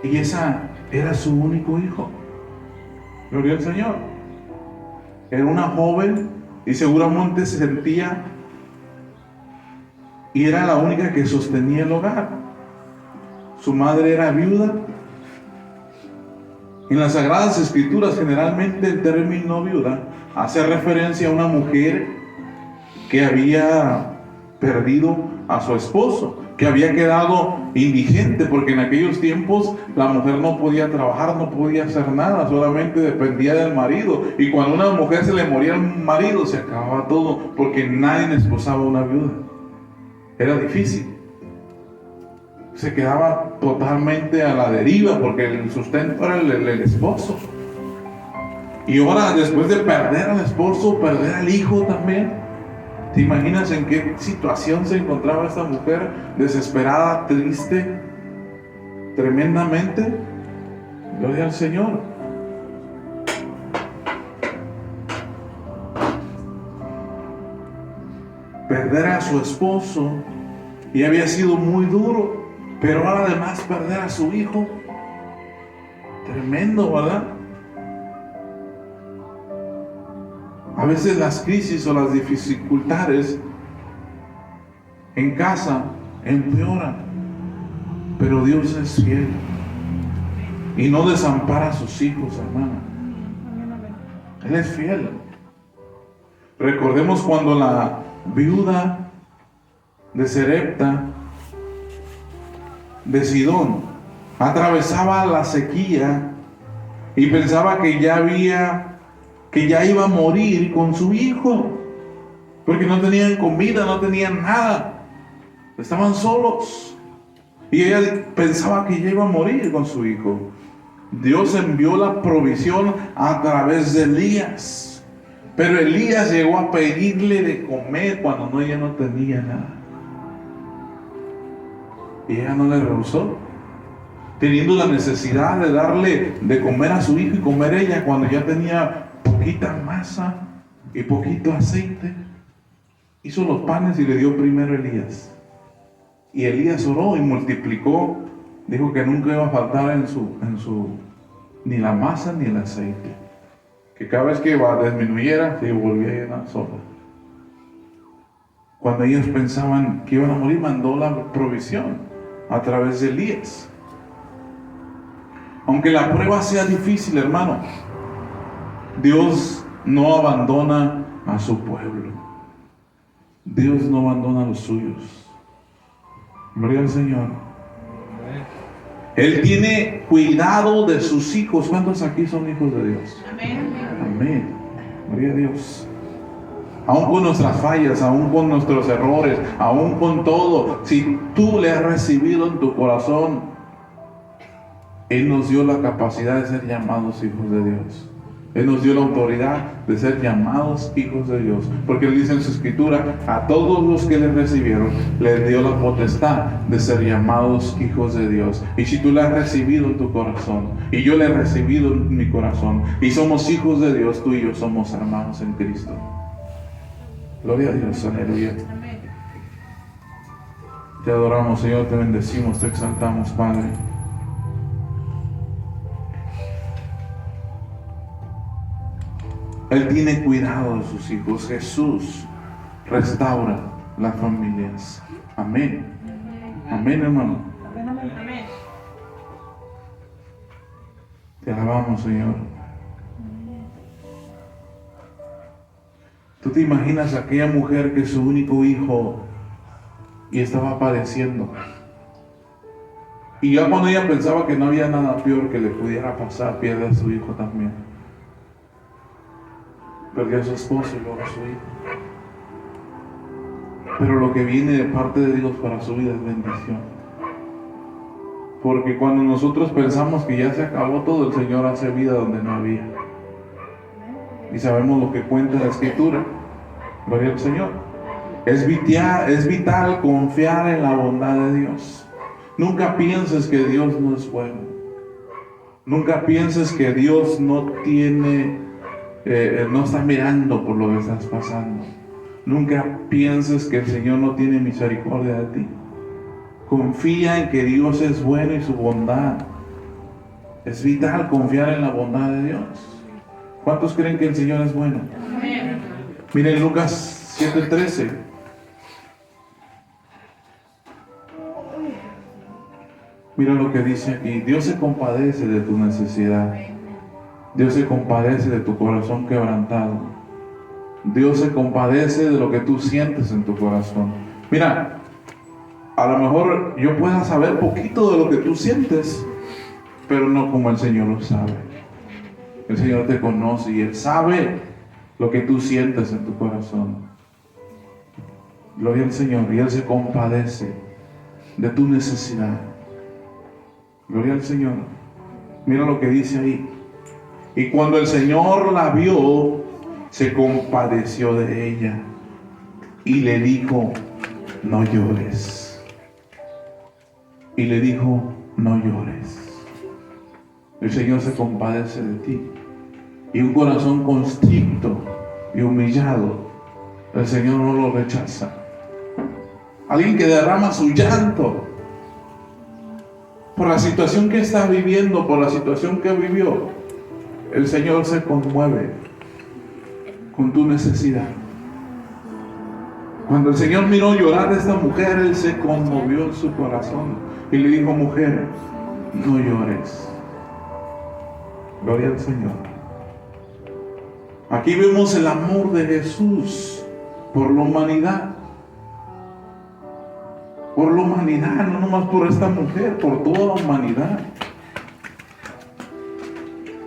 Y esa era su único hijo. Gloria al Señor. Era una joven y seguramente se sentía, y era la única que sostenía el hogar. Su madre era viuda. En las Sagradas Escrituras generalmente el término viuda hace referencia a una mujer que había perdido a su esposo, que había quedado indigente, porque en aquellos tiempos la mujer no podía trabajar, no podía hacer nada, solamente dependía del marido. Y cuando a una mujer se le moría el marido, se acababa todo, porque nadie esposaba a una viuda. Era difícil. Se quedaba totalmente a la deriva, porque el sustento era el esposo. Y ahora, después de perder al esposo, perder al hijo también. ¿Te imaginas en qué situación se encontraba esta mujer? Desesperada, triste, tremendamente. Gloria al Señor. Perder a su esposo y había sido muy duro, pero ahora además perder a su hijo. Tremendo, ¿verdad? A veces las crisis o las dificultades en casa empeoran, pero Dios es fiel y no desampara a sus hijos, hermana. Él es fiel. Recordemos cuando la viuda de Serepta de Sidón atravesaba la sequía y pensaba que ya iba a morir con su hijo, porque no tenían comida, no tenían nada, estaban solos, y ella pensaba que ya iba a morir con su hijo. Dios envió la provisión a través de Elías, pero Elías llegó a pedirle de comer cuando ella no tenía nada, y ella no le rehusó, teniendo la necesidad de darle de comer a su hijo y comer ella cuando ya tenía poquita masa y poquito aceite. Hizo los panes y le dio primero a Elías. Y Elías oró y multiplicó. Dijo que nunca iba a faltar en su ni la masa ni el aceite. Que cada vez que disminuyera, se volvía a llenar sola. Cuando ellos pensaban que iban a morir, mandó la provisión a través de Elías. Aunque la prueba sea difícil, hermano, Dios no abandona a su pueblo. Dios no abandona a los suyos. Gloria al Señor. Él tiene cuidado de sus hijos. ¿Cuántos aquí son hijos de Dios? Amén. Amén. Gloria a Dios. Aún con nuestras fallas, aún con nuestros errores, aún con todo, si tú le has recibido en tu corazón, Él nos dio la capacidad de ser llamados hijos de Dios. Él nos dio la autoridad de ser llamados hijos de Dios, porque Él dice en su escritura: a todos los que le recibieron les dio la potestad de ser llamados hijos de Dios. Y si tú la has recibido en tu corazón, y yo la he recibido en mi corazón, y somos hijos de Dios, tú y yo somos hermanos en Cristo. Gloria a Dios, aleluya. Te adoramos, Señor, te bendecimos, te exaltamos, Padre. Él tiene cuidado de sus hijos. Jesús restaura las familias. Amén. Amén, hermano. Amén. Te alabamos, Señor. ¿Tú te imaginas a aquella mujer que es su único hijo y estaba padeciendo? Y ya cuando ella pensaba que no había nada peor que le pudiera pasar, pierde a su hijo también. Perdió a su esposo y luego a su hijo. Pero lo que viene de parte de Dios para su vida es bendición. Porque cuando nosotros pensamos que ya se acabó todo, el Señor hace vida donde no había. Y sabemos lo que cuenta la Escritura. Gloria al Señor. Es vital confiar en la bondad de Dios. Nunca pienses que Dios no es bueno. Nunca pienses que Dios no está mirando por lo que estás pasando. Nunca pienses que el Señor no tiene misericordia de ti. Confía en que Dios es bueno y su bondad Es vital confiar en la bondad de Dios. ¿Cuántos creen que el Señor es bueno? Miren Lucas 7:13. Mira lo que dice aquí. Dios se compadece de tu necesidad. Dios se compadece de tu corazón quebrantado. Dios se compadece de lo que tú sientes en tu corazón. Mira, a lo mejor yo pueda saber poquito de lo que tú sientes, pero no como el Señor lo sabe. El Señor te conoce y Él sabe lo que tú sientes en tu corazón. Gloria al Señor. Y Él se compadece de tu necesidad. Gloria al Señor. Mira lo que dice ahí. Y cuando el Señor la vio, se compadeció de ella y le dijo: no llores. Y le dijo: no llores. El Señor se compadece de ti. Y un corazón constricto y humillado, el Señor no lo rechaza. Alguien que derrama su llanto por la situación que está viviendo, por la situación que vivió, el Señor se conmueve con tu necesidad. Cuando el Señor miró llorar a esta mujer, Él se conmovió en su corazón y le dijo: mujer, no llores. Gloria al Señor. Aquí vemos el amor de Jesús por la humanidad. Por la humanidad, no nomás por esta mujer, por toda la humanidad.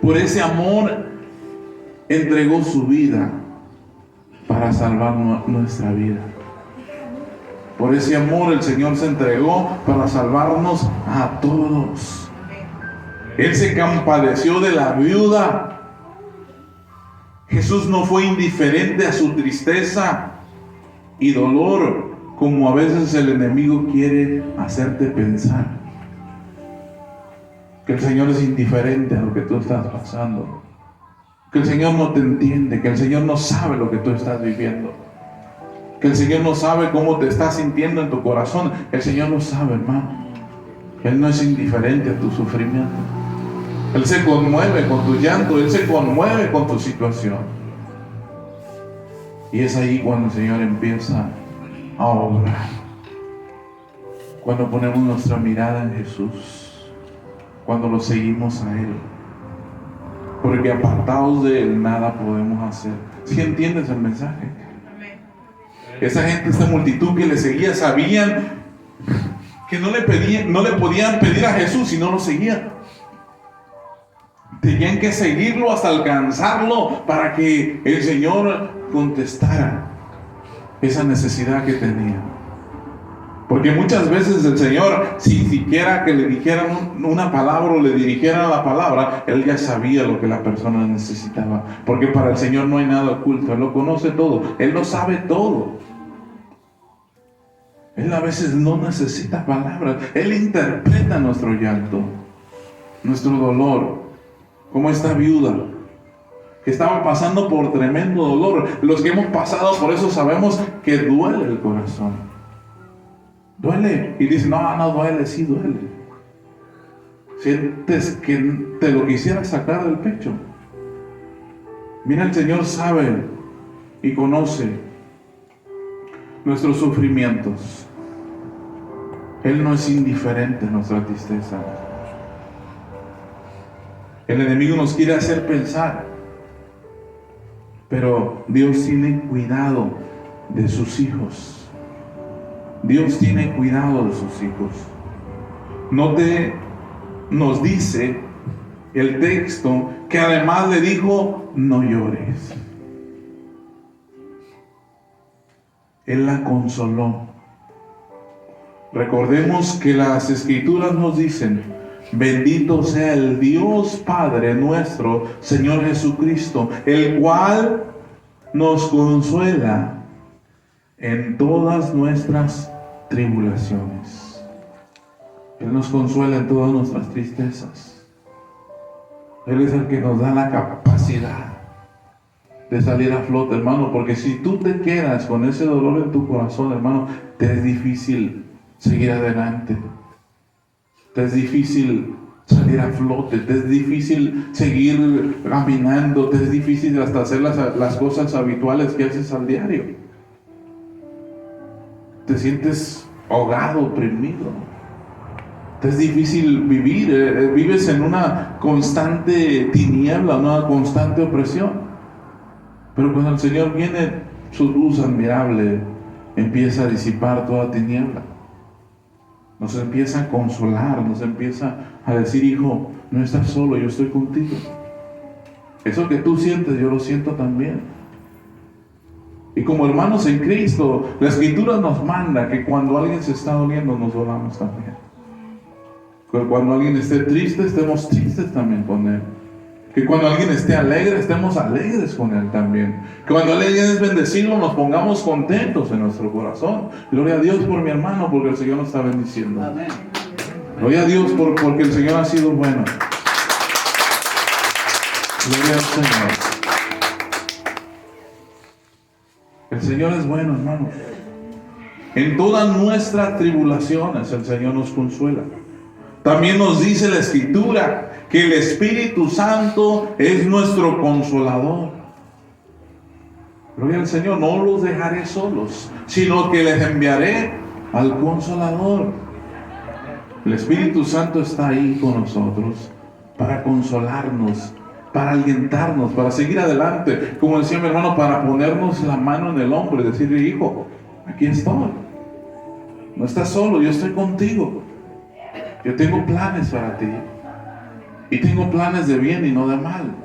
Por ese amor entregó su vida para salvar nuestra vida. Por ese amor el Señor se entregó para salvarnos a todos. Él se compadeció de la viuda. Jesús no fue indiferente a su tristeza y dolor, como a veces el enemigo quiere hacerte pensar. Que el Señor es indiferente a lo que tú estás pasando. Que el Señor no te entiende, que el Señor no sabe lo que tú estás viviendo. Que el Señor no sabe cómo te estás sintiendo en tu corazón. El Señor lo sabe, hermano. Él no es indiferente a tu sufrimiento. Él se conmueve con tu llanto, Él se conmueve con tu situación. Y es ahí cuando el Señor empieza a obrar. Cuando ponemos nuestra mirada en Jesús, cuando lo seguimos a Él. Porque apartados de Él nada podemos hacer. ¿Sí entiendes el mensaje? Esa gente, esta multitud que le seguía, sabían que no le podían pedir a Jesús si no lo seguían. Tenían que seguirlo hasta alcanzarlo para que el Señor contestara esa necesidad que tenía. Porque muchas veces el Señor, si siquiera que le dijeran una palabra o le dirigieran la palabra, Él ya sabía lo que la persona necesitaba. Porque para el Señor no hay nada oculto. Él lo conoce todo. Él lo sabe todo. Él a veces no necesita palabras. Él interpreta nuestro llanto, nuestro dolor. Como esta viuda que estaba pasando por tremendo dolor. Los que hemos pasado por eso sabemos que duele el corazón. Duele. Y dice: no duele, sí duele. Sientes que te lo quisieras sacar del pecho. Mira, el Señor sabe y conoce nuestros sufrimientos. Él no es indiferente a nuestra tristeza. El enemigo nos quiere hacer pensar, pero Dios tiene cuidado de sus hijos. Dios tiene cuidado de sus hijos. Nos dice el texto que además le dijo: no llores. Él la consoló. Recordemos que las Escrituras nos dicen: bendito sea el Dios Padre nuestro, Señor Jesucristo, el cual nos consuela en todas nuestras tribulaciones. Él nos consuela en todas nuestras tristezas. Él es el que nos da la capacidad de salir a flote, hermano, porque si tú te quedas con ese dolor en tu corazón, hermano, te es difícil seguir adelante. Te es difícil salir a flote, te es difícil seguir caminando, te es difícil hasta hacer las cosas habituales que haces al diario. Te sientes ahogado, oprimido. Te es difícil vivir, vives en una constante tiniebla, una constante opresión. Pero cuando el Señor viene, su luz admirable empieza a disipar toda tiniebla. Nos empieza a consolar, nos empieza a decir: hijo, no estás solo, yo estoy contigo. Eso que tú sientes, yo lo siento también. Y como hermanos en Cristo, la Escritura nos manda que cuando alguien se está doliendo, nos dolamos también. Que cuando alguien esté triste, estemos tristes también con él. Que cuando alguien esté alegre, estemos alegres con él también. Que cuando alguien es bendecido, nos pongamos contentos en nuestro corazón. Gloria a Dios por mi hermano, porque el Señor nos está bendiciendo. Amén. Gloria a Dios porque el Señor ha sido bueno. Gloria al Señor. El Señor es bueno, hermanos. En todas nuestras tribulaciones el Señor nos consuela. También nos dice la Escritura que el Espíritu Santo es nuestro consolador. Gloria al Señor. No los dejaré solos, sino que les enviaré al Consolador. El Espíritu Santo está ahí con nosotros para consolarnos, para alentarnos, para seguir adelante. Como decía mi hermano, para ponernos la mano en el hombro y decirle: hijo, aquí estoy. No estás solo, yo estoy contigo. Yo tengo planes para ti. Y tengo planes de bien y no de mal.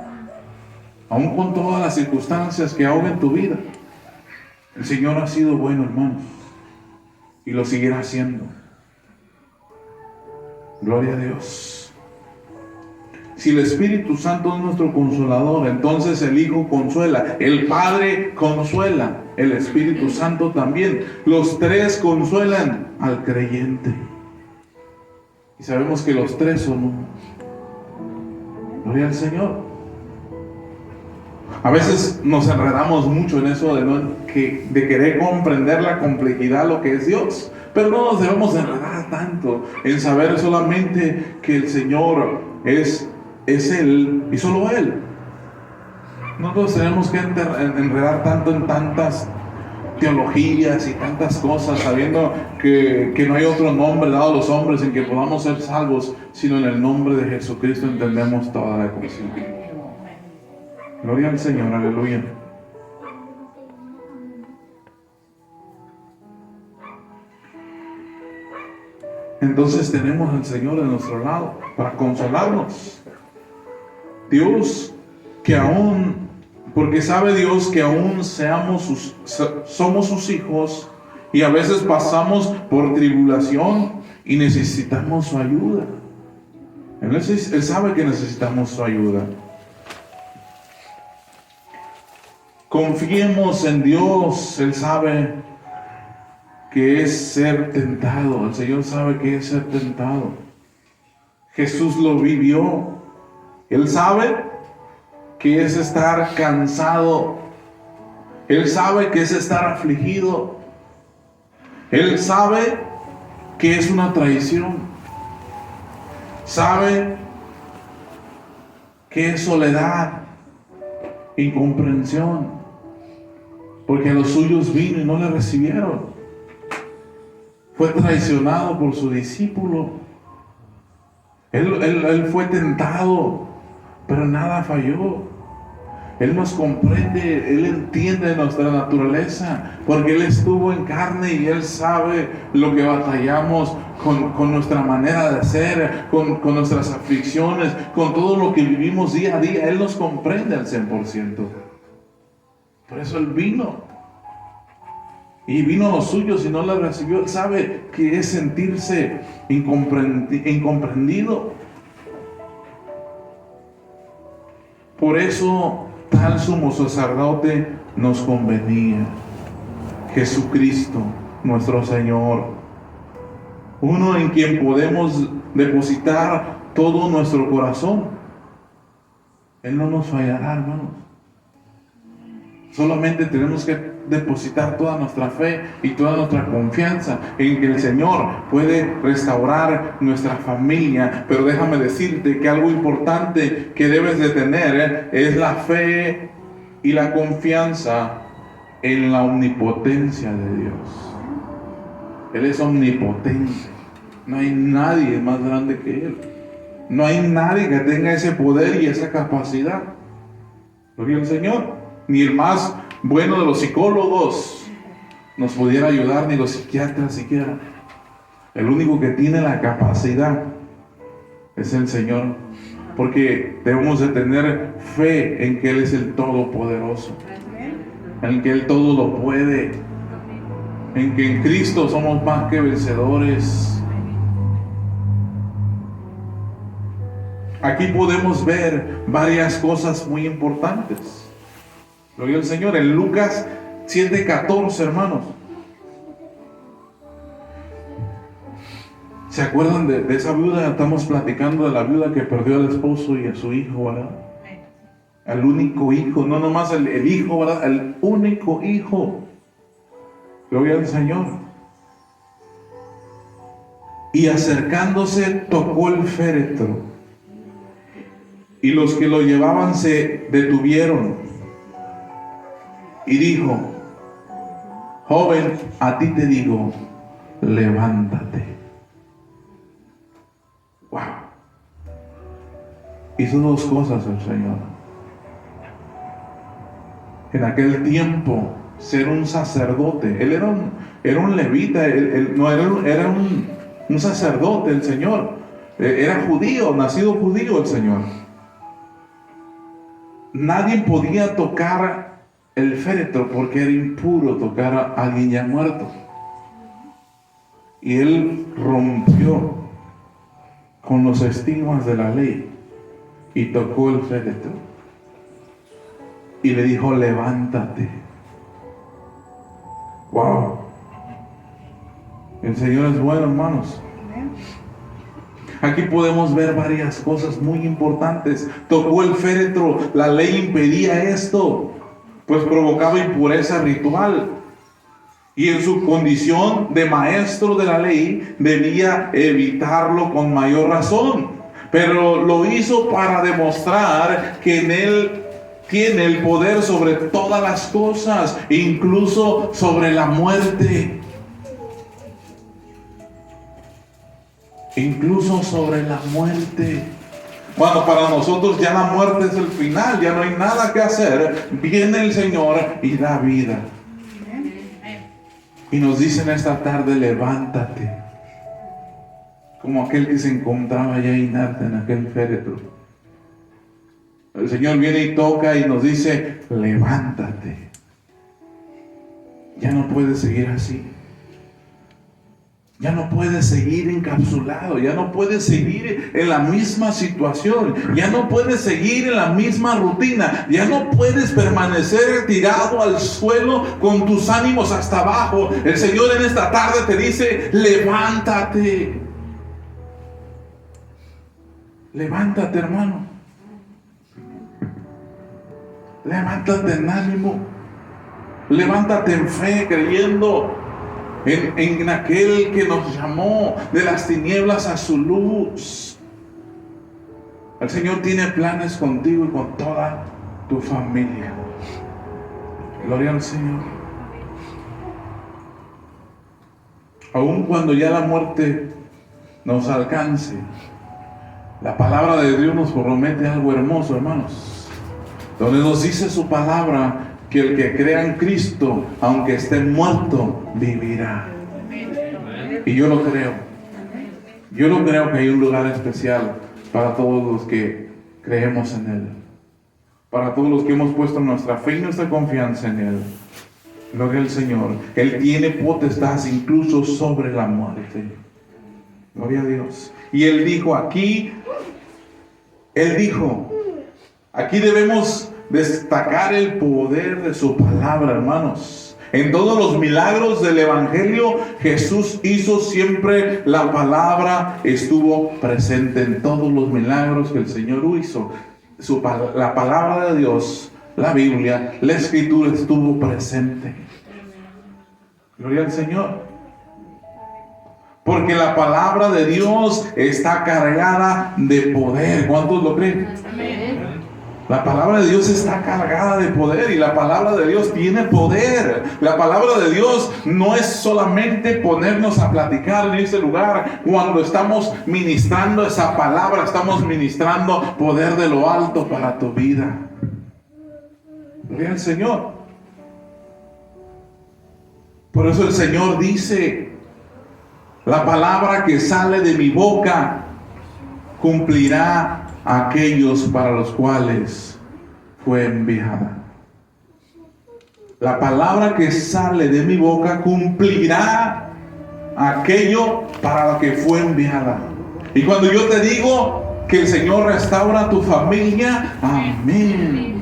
Aún con todas las circunstancias que ahoguen tu vida, el Señor ha sido bueno, hermanos. Y lo seguirá haciendo. Gloria a Dios. Si el Espíritu Santo es nuestro consolador, entonces el Hijo consuela, el Padre consuela, el Espíritu Santo también. Los tres consuelan al creyente. Y sabemos que los tres son uno. Gloria al Señor. A veces nos enredamos mucho en eso de querer comprender la complejidad de lo que es Dios. Pero no nos debemos enredar tanto en saber solamente que el Señor es Él y solo Él. No nos tenemos que enredar tanto en tantas teologías y tantas cosas, sabiendo que no hay otro nombre dado a los hombres en que podamos ser salvos, sino en el nombre de Jesucristo entendemos toda la ecuación. Gloria al Señor, aleluya. Entonces tenemos al Señor de nuestro lado para consolarnos. Dios que aún, porque sabe Dios que aún somos sus hijos y a veces pasamos por tribulación y necesitamos su ayuda. Él sabe que necesitamos su ayuda. Confiemos en Dios. Él sabe que es ser tentado. El Señor sabe que es ser tentado. Jesús lo vivió. Él sabe que es estar cansado. Él sabe que es estar afligido. Él sabe que es una traición. Sabe que es soledad, incomprensión, porque a los suyos vino y no le recibieron. Fue traicionado por su discípulo. Él fue tentado, pero nada falló. Él nos comprende, Él entiende nuestra naturaleza, porque Él estuvo en carne y Él sabe lo que batallamos con nuestra manera de ser, con nuestras aflicciones, con todo lo que vivimos día a día. Él nos comprende al 100%. Por eso Él vino. Y vino a los suyos y no le recibió. Él sabe que es sentirse incomprendido. Por eso tal sumo sacerdote nos convenía. Jesucristo, nuestro Señor. Uno en quien podemos depositar todo nuestro corazón. Él no nos fallará, hermanos. Solamente tenemos que depositar toda nuestra fe y toda nuestra confianza en que el Señor puede restaurar nuestra familia. Pero déjame decirte que algo importante que debes de tener es la fe y la confianza en la omnipotencia de Dios. Él es omnipotente. No hay nadie más grande que Él. No hay nadie que tenga ese poder y esa capacidad. Gloria al Señor. Ni el más bueno de los psicólogos nos pudiera ayudar, ni los psiquiatras siquiera. El único que tiene la capacidad es el Señor. Porque debemos de tener fe en que Él es el Todopoderoso. En que Él todo lo puede. En que en Cristo somos más que vencedores. Aquí podemos ver varias cosas muy importantes. Gloria al Señor. En Lucas 7:14, hermanos. ¿Se acuerdan de esa viuda? Estamos platicando de la viuda que perdió al esposo y a su hijo, ¿verdad? Al único hijo, no nomás el hijo, ¿verdad? El único hijo. Gloria al Señor. Y acercándose tocó el féretro. Y los que lo llevaban se detuvieron. Y dijo: joven, a ti te digo, levántate. Wow. Hizo dos cosas el Señor. En aquel tiempo, ser un sacerdote, él era un levita, era un sacerdote el Señor. Era judío, nacido judío el Señor. Nadie podía tocar el féretro porque era impuro tocar a alguien ya muerto. Y él rompió con los estigmas de la ley y tocó el féretro y le dijo: levántate. Wow. El Señor es bueno, hermanos. Aquí podemos ver varias cosas muy importantes. Tocó el féretro. La ley impedía esto, pues provocaba impureza ritual. Y en su condición de maestro de la ley, debía evitarlo con mayor razón. Pero lo hizo para demostrar que en él tiene el poder sobre todas las cosas, incluso sobre la muerte. Incluso sobre la muerte. Bueno, para nosotros ya la muerte es el final, ya no hay nada que hacer. Viene el Señor y da vida. Y nos dice en esta tarde: levántate. Como aquel que se encontraba ya inerte en aquel féretro. El Señor viene y toca y nos dice: levántate. Ya no puedes seguir así. Ya no puedes seguir encapsulado, ya no puedes seguir en la misma situación, ya no puedes seguir en la misma rutina, ya no puedes permanecer tirado al suelo con tus ánimos hasta abajo. El Señor en esta tarde te dice: levántate. Levántate, hermano. Levántate en ánimo. Levántate en fe, creyendo en aquel que nos llamó de las tinieblas a su luz. El Señor tiene planes contigo y con toda tu familia. Gloria al Señor. Aun cuando ya la muerte nos alcance, la palabra de Dios nos promete algo hermoso, hermanos, donde nos dice su palabra que el que crea en Cristo, aunque esté muerto, vivirá. Y yo lo creo. Yo lo creo que hay un lugar especial para todos los que creemos en Él. Para todos los que hemos puesto nuestra fe y nuestra confianza en Él. Gloria al Señor. Él tiene potestad incluso sobre la muerte. Gloria a Dios. Y Él dijo aquí, aquí debemos destacar el poder de su palabra, hermanos. En todos los milagros del Evangelio, Jesús hizo siempre, la palabra estuvo presente en todos los milagros que el Señor hizo. La palabra de Dios, la Biblia, la Escritura estuvo presente. Gloria al Señor. Porque la palabra de Dios está cargada de poder. ¿Cuántos lo creen? Amén. La palabra de Dios está cargada de poder y la palabra de Dios tiene poder. La palabra de Dios no es solamente ponernos a platicar en este lugar. Cuando estamos ministrando esa palabra, estamos ministrando poder de lo alto para tu vida. Gloria al Señor. Por eso el Señor dice: la palabra que sale de mi boca cumplirá a aquellos para los cuales fue enviada. La palabra que sale de mi boca cumplirá aquello para lo que fue enviada. Y cuando yo te digo que el Señor restaura tu familia, amén.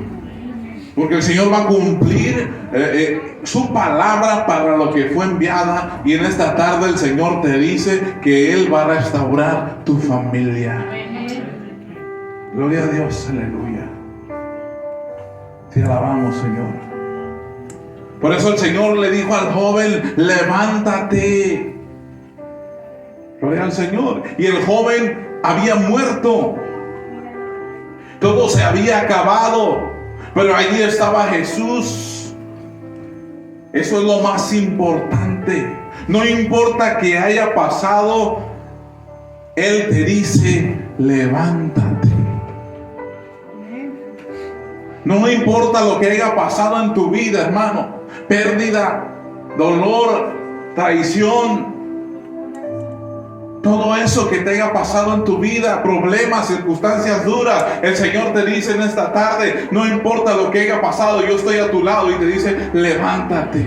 Porque el Señor va a cumplir su palabra para lo que fue enviada. Y en esta tarde el Señor te dice que Él va a restaurar tu familia. Gloria a Dios, aleluya. Te alabamos, Señor. Por eso el Señor le dijo al joven: levántate. Gloria al Señor. Y el joven había muerto. Todo se había acabado. Pero allí estaba Jesús. Eso es lo más importante. No importa que haya pasado, Él te dice: levántate. No importa lo que haya pasado en tu vida, hermano. Pérdida, dolor, traición. Todo eso que te haya pasado en tu vida, problemas, circunstancias duras, el Señor te dice en esta tarde: no importa lo que haya pasado, yo estoy a tu lado. Y te dice: levántate.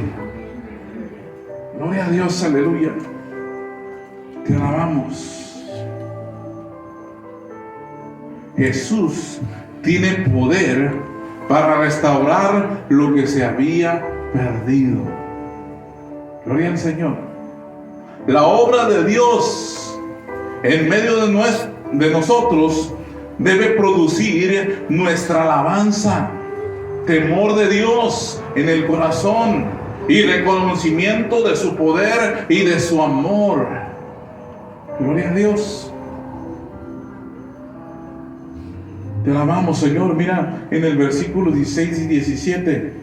Gloria a Dios, aleluya. Te alabamos. Jesús tiene poder para restaurar lo que se había perdido. Gloria al Señor. La obra de Dios en medio de nosotros debe producir nuestra alabanza, temor de Dios en el corazón y reconocimiento de su poder y de su amor. Gloria a Dios. Te alabamos, Señor. Mira en el versículo 16 y 17.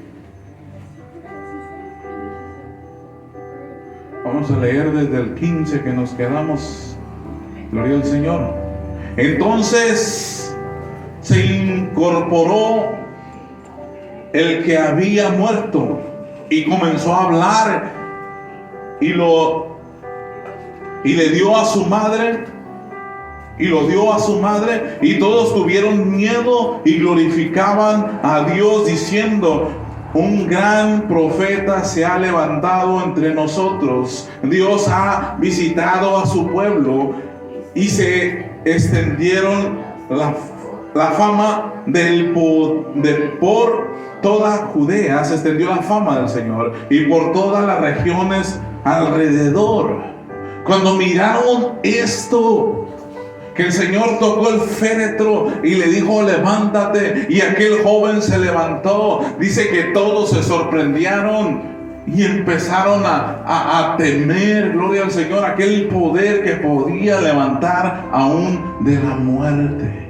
Vamos a leer desde el 15 que nos quedamos. Gloria al Señor. Entonces se incorporó el que había muerto y comenzó a hablar y le dio a su madre y lo dio a su madre, y todos tuvieron miedo y glorificaban a Dios diciendo: un gran profeta se ha levantado entre nosotros. Dios ha visitado a su pueblo. Y se extendieron la fama por toda Judea. Se extendió la fama del Señor y por todas las regiones alrededor. Cuando miraron esto, que el Señor tocó el féretro y le dijo: levántate, y aquel joven se levantó, dice que todos se sorprendieron y empezaron a temer. Gloria al Señor, aquel poder que podía levantar aún de la muerte.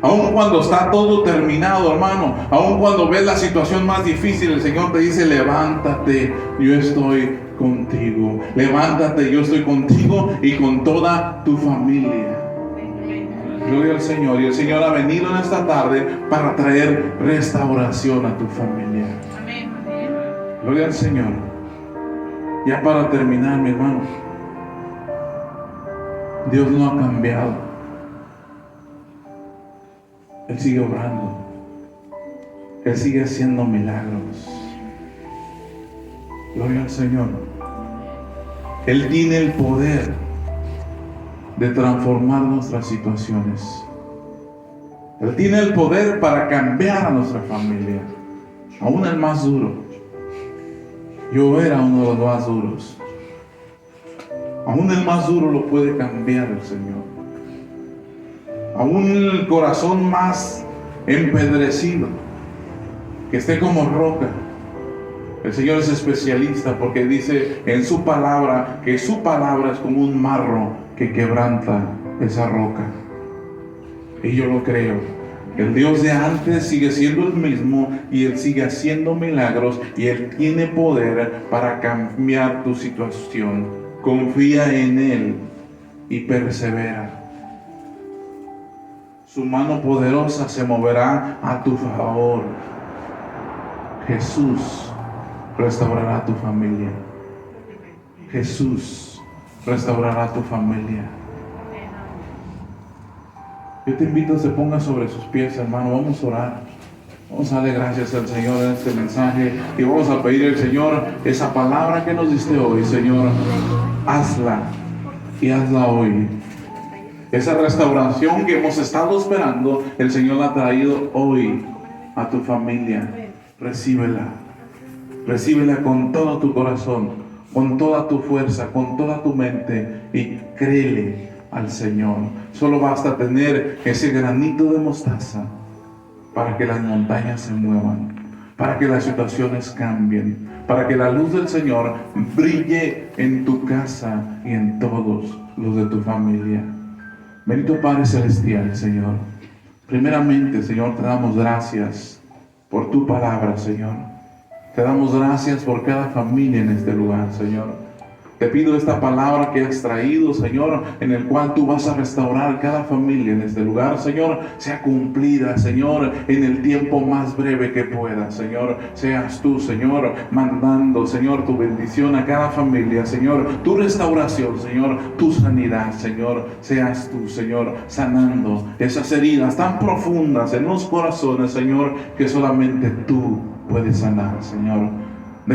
Aún cuando está todo terminado, hermano, aún cuando ves la situación más difícil, el Señor te dice: levántate, yo estoy contigo. Levántate, yo estoy contigo y con toda tu familia. Gloria al Señor. Y el Señor ha venido en esta tarde para traer restauración a tu familia. Gloria al Señor. Ya para terminar, mi hermano, Dios no ha cambiado. Él sigue obrando. Él sigue haciendo milagros. Gloria al Señor. Él tiene el poder de transformar nuestras situaciones. Él tiene el poder para cambiar a nuestra familia, aún el más duro. Yo era uno de los más duros. Aún el más duro lo puede cambiar el Señor. Aún el corazón más empedrecido, que esté como roca, El Señor es especialista porque dice en su palabra que su palabra es como un marro que quebranta esa roca. Y yo lo creo. El Dios de antes sigue siendo el mismo y Él sigue haciendo milagros y Él tiene poder para cambiar tu situación. Confía en Él y persevera. Su mano poderosa se moverá a tu favor. Jesús restaurará tu familia. Jesús restaurará tu familia. Yo te invito a que se ponga sobre sus pies, hermano. Vamos a orar. Vamos a darle gracias al Señor en este mensaje y vamos a pedir al Señor esa palabra que nos diste hoy. Señor, hazla y hazla hoy. Esa restauración que hemos estado esperando, el Señor la ha traído hoy a tu familia. Recíbela. Recíbela con todo tu corazón, con toda tu fuerza, con toda tu mente y créele al Señor. Solo basta tener ese granito de mostaza para que las montañas se muevan, para que las situaciones cambien, para que la luz del Señor brille en tu casa y en todos los de tu familia. Bendito Padre Celestial, Señor. Primeramente, Señor, te damos gracias por tu palabra, Señor. Te damos gracias por cada familia en este lugar, Señor. Te pido esta palabra que has traído, Señor, en el cual tú vas a restaurar cada familia en este lugar, Señor, sea cumplida, Señor, en el tiempo más breve que pueda, Señor. Seas tú, Señor, mandando, Señor, tu bendición a cada familia, Señor, tu restauración, Señor, tu sanidad, Señor. Seas tú, Señor, sanando esas heridas tan profundas en los corazones, Señor, que solamente tú puedes sanar, Señor.